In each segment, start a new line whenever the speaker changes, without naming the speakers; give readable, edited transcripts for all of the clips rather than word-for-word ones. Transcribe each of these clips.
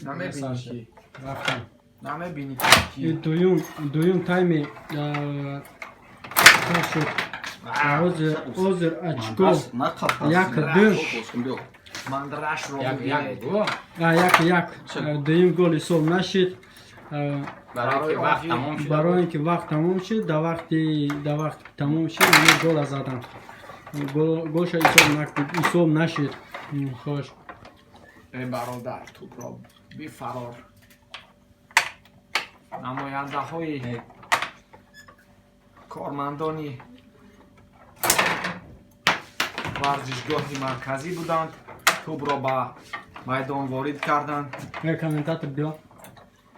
نمیبینی که
رفتم
نمیبینی
این
که
دویم تایمی شد اوزر اچکو یک دو
مندرش رو
یک
یک دویم گل حساب نشد برای اینکه وقت تمام شد در وقت تمام شد گل زدم گلش حساب نشد خوش
ای برادر توپ را بی فرار نماینده های کارمندانی ورزشگاه مرکزی بودند توپ را به میدان وارد کردند
کامنتاتور بیا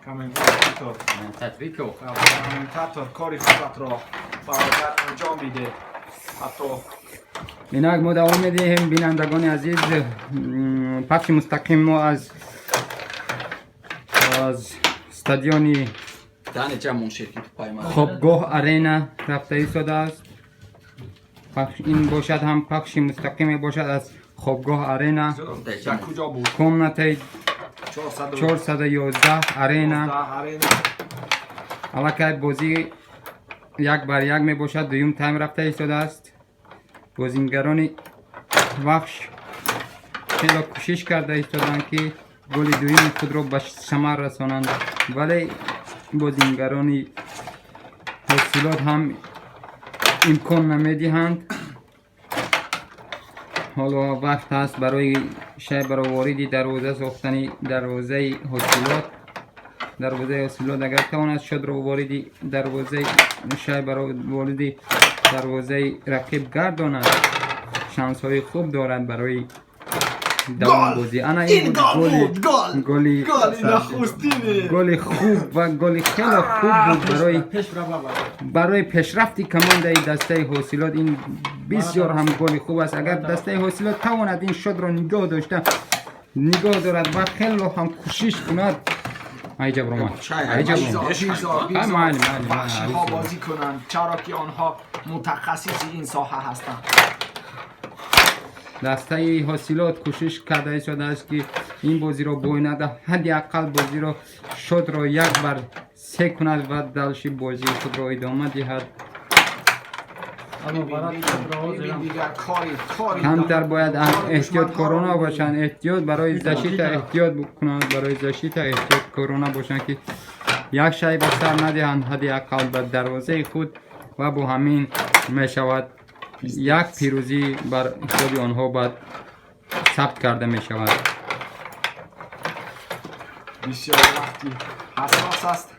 کامنتاتور کاری خودت را برادر انجام میده حتی
اینک ما دوام میدهیم بینندگان عزیز پخش مستقیم ما از استادیوم خوابگاه ارینا رفته ایستاده است. این باشد هم پخش مستقیم باشد از خوابگاه ارینا
در کجا بود؟
کامنت 411 ارینا علاقه بازی 1-1 می باشد. دویم تایم رفته ایستاده است. بازیگران وحش خیلی کوشش کرده ایستادند که گل دویم خود را به ثمر رسانند، ولی بازیگران حاصلات هم امکان نمیدهند. حالا وقت است برای برای وارد دروازه ساختن دروازه حاصلات اگر تواند شد را وارد دروازه برای وارد دروازه رقیب گرداند شانس های خوب دارد برای دوام بازی. انا این گل خوب و گل خیلی خوب بود برای پیشرفت کمانده دسته حاصلات. این بسیار هم گل خوب است. اگر دسته حاصلات تواند این شد را نگاه دارد و خیلی هم کوشش کند عجب رومان
وحشی ها بازی کنند چرا که آنها متخصص این ساحه هستند.
دسته حاصلات کوشش کرده ایستاده است که این بازی را باید حداقل بازی را شد را یک بار سه کند و دلش بازی خود را ادامه دهد. کمتر باید احتیاط کرونا باشند، احتیاط برای زشیت احتیاط بکنند، برای زشیت احتیاط کرونا باشند که یک شای به سر ندهند حداقل به دروازه خود و با همین می شود یک پیروزی بر حساب آنها بعد ثبت کرده می شود.
بسیار وقتی حساس است،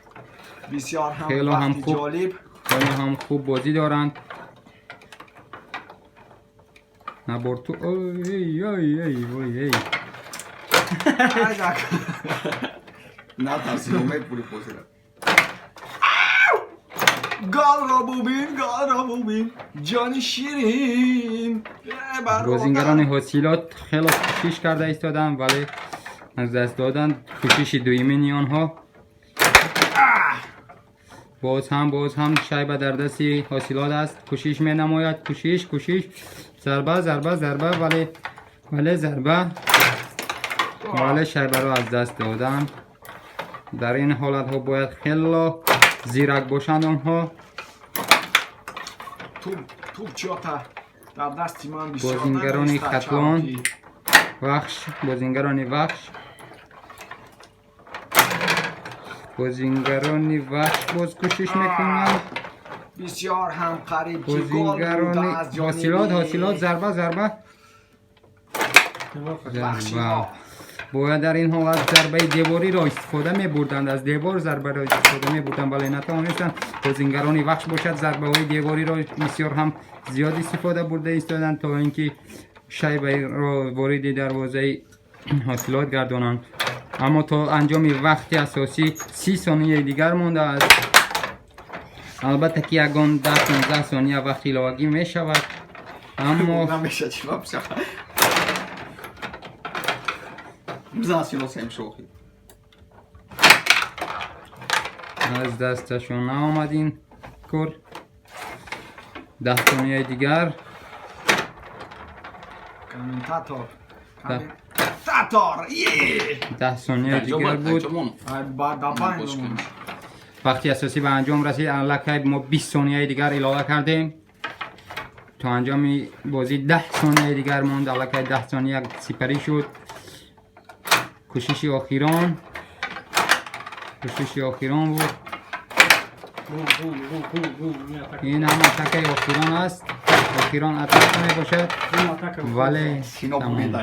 بسیار هم وقتی جالب،
خیلی هم خوب بازی دارند. نبرد تو ای
نه ترسی اومد پوری پوزیده
گال را ببین جان شیرین.
بازیگران حاصلات خیلی کوشش کرده ایستادند ولی از دست دادن کوشش دویمین آنها. باز هم شایبه در دست حاصلات است. کوشش می نماید، کوشش ضربه ولی شایبه را از دست دادن. در این حالت ها باید خیلی زیرک باشند آنها.
توپ چیاتا در دست من بسیار
بازیگران خطلان وحش باز کوشش میکنند.
بسیار هم قریب که گل بود از
جانب حاصلات ضربه باید در این حالت ضربه دیواری را استفاده می بردند، از دیوار ضربه را استفاده می بردند ولی نتوانستند. بازیگران وحش باشد ضربه های دیواری را بسیار هم زیاد استفاده برده ایستادند تا اینکه شایبه را وارد دروازه حاصلات گردانند. اما تا انجام وقت اساسی 30 ثانیه دیگر مانده است. البته که یگان 10-15 ثانیه وقت ایلاگی می شود اما
نمیشه چی بشه بزنسی لاسه هم شوخی
از دستشون نآمد این کار. 10 ثانیه دیگر
Terminator! Yeah!
10 ثانیه دیگر بود.
Ay, ba da bain.
وقتی اساسی به انجام رسید الکی ما 20 ثانیه دیگر اضافه کردیم تا انجام بازی 10 ثانیه دیگر ماند. الکی 10 ثانیه سپری شد. کوشش آخران بود. این هم اتک آخران است. آخران اتک می باشد ولی
Si no,
تمام.
puñeta.